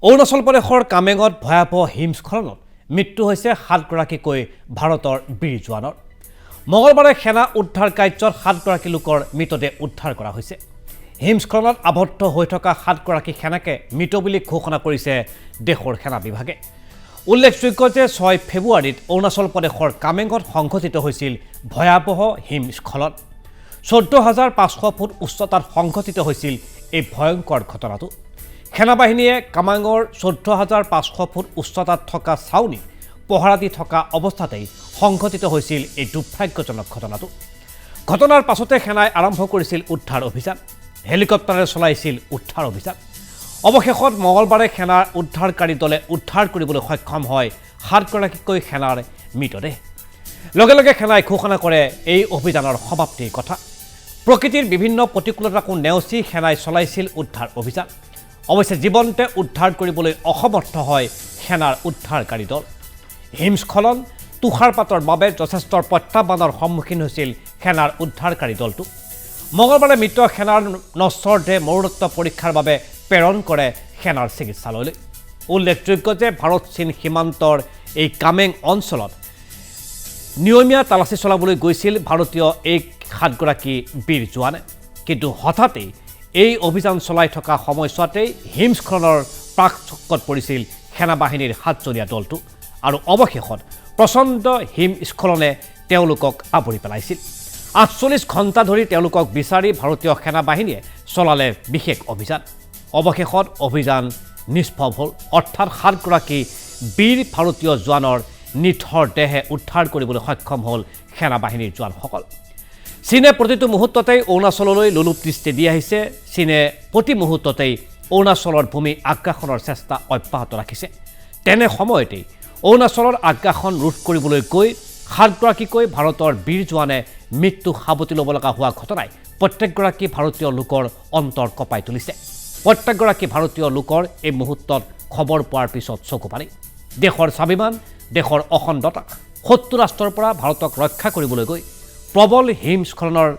অৰুণাচল প্ৰদেশৰ কামেঙত ভয়াবহ হিমস্খলনত মৃত্যু হৈছে 7 গৰাকীকৈ ভাৰতৰ বীৰ জোৱানৰ। মঙলবাৰে সেনা উদ্ধাৰ কাৰ্যত 7 গৰাকী লোকৰ মৃতদেহ উদ্ধাৰ কৰা হৈছে। হিমস্খলনত আবদ্ধ হৈ থকা 7 গৰাকী সেনাকে মৃত বুলি ঘোষণা কৰিছে দেশৰ সেনা বিভাগে। উল্লেখযোগ্য যে 6 ফেব্ৰুৱাৰীত অৰুণাচল প্ৰদেশৰ কামেঙত সংঘটিত হৈছিল ভয়াবহ হিমস্খলন। 14,500 ফুট উচ্চতাত সংঘটিত হৈছিল এই ভয়ংকৰ ঘটনাটো। সেনাবাহিনীয়ে কামাঙৰ 14,500 ফুট উচ্চতাত থকা ছাউনি পহৰা দি থকা অৱস্থাতেই সংঘটিত হৈছিল এই দুৰ্ভাগ্যজনক ঘটনাটো। ঘটনাৰ পাছতে সেনাই আৰম্ভ কৰিছিল উদ্ধাৰ অভিযান। হেলিকপ্টাৰে চলাইছিল উদ্ধাৰ অভিযান। অৱশেষত মঙলবাৰে সেনাৰ উদ্ধাৰকাৰী দলে উদ্ধাৰ কৰিবলৈ সক্ষম হয় 7 গৰাকীকৈ সেনাৰ মৃতদেহ। লগে লগে সেনাই ঘোষণা কৰে এই অভিযানৰ সমাপ্তিৰ কথা। প্ৰকৃতিৰ বিভিন্ন প্ৰতিকূলতাকো নেওচি সেনাই চলাইছিল উদ্ধাৰ অভিযান। অৱশ্যে জীৱন্তে উদ্ধাৰ কৰিবলৈ অসমৰ্থ হয় সেনাৰ উদ্ধাৰকাৰী দল। হিমস্খলন তুষাৰপাতৰ বাবে যথেষ্ট প্ৰত্যাহ্বানৰ সন্মুখীন হৈছিল সেনাৰ উদ্ধাৰকাৰী দলটো। মঙলবাৰে মৃত সেনাৰ নশ্বৰ দেহ মৰণোত্তৰ পৰীক্ষাৰ বাবে প্ৰেৰণ কৰে সেনাৰ চিকিৎসালয়লৈ। উল্লেখযোগ্য যে ভাৰত চীন সীমান্তৰ এই কামেং অঞ্চলত নিয়মীয়া তালাচী চলাবলৈ গৈছিল ভাৰতীয় এই 7 গৰাকী বীৰ জোৱানে। কিন্তু হঠাতেই এই অভিযান চলাই থকা সময়ছোৱাতেই হিমস্খলনৰ প্ৰাকচক্ৰত পৰিছিল সেনাবাহিনীৰ 7জনীয়া দলটো আৰু অৱশেষত প্ৰচণ্ড হিমস্খলনে তেওঁলোকক আৱৰি পেলাইছিল। 48 ঘণ্টা ধৰি তেওঁলোকক বিচাৰি ভাৰতীয় সেনাবাহিনীয়ে চলালে বিশেষ অভিযান। অৱশেষত অভিযান নিষ্ফল হ'ল, অৰ্থাৎ 7 গৰাকী বীৰ ভাৰতীয় জোৱানৰ নিথৰ দেহে উদ্ধাৰ কৰিবলৈ সক্ষম হ'ল সেনাবাহিনীৰ জোৱানসকল। চীনে প্ৰতিটো মুহূৰ্ততেই অৰুণাচললৈ লোলুপ দৃষ্টি দি আহিছে। চীনে প্ৰতি মুহূৰ্ততেই অৰুণাচলৰ ভূমি আগ্ৰাসনৰ চেষ্টা অব্যাহত ৰাখিছে। তেনে সময়তেই অৰুণাচলৰ আগ্ৰাসন ৰোধ কৰিবলৈ গৈ 7 গৰাকীকৈ ভাৰতৰ বীৰ জোৱানে মৃত্যু সাৱটি ল'ব লগা হোৱা ঘটনাই প্ৰত্যেকগৰাকী ভাৰতীয় লোকৰ অন্তৰ কঁপাই তুলিছে। প্ৰত্যেকগৰাকী ভাৰতীয় লোকৰ এই মুহূৰ্তত খবৰ পোৱাৰ পিছত চকু পানী। দেশৰ স্বাভিমান, দেশৰ অখণ্ডতা, শত্ৰু ৰাষ্ট্ৰৰ পৰা ভাৰতক ৰক্ষা কৰিবলৈ গৈ প্ৰবল হিমস্খলনৰ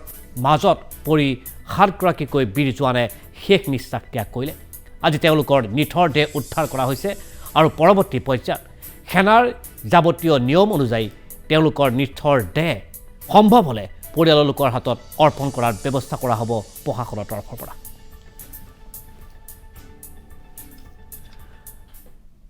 মাজত পৰি 7 গৰাকীকৈ বীৰ জোৱানে শেষ নিশ্বাস ত্যাগ কৰিলে। আজি তেওঁলোকৰ নিথৰ দেহ উদ্ধাৰ কৰা হৈছে আৰু পৰৱৰ্তী পৰ্যায়ত সেনাৰ যাৱতীয় নিয়ম অনুযায়ী তেওঁলোকৰ নিথৰ দেহ সম্ভৱ হ'লে পৰিয়ালৰ লোকৰ হাতত অৰ্পণ কৰাৰ ব্যৱস্থা কৰা হ'ব প্ৰশাসনৰ তৰফৰ পৰা।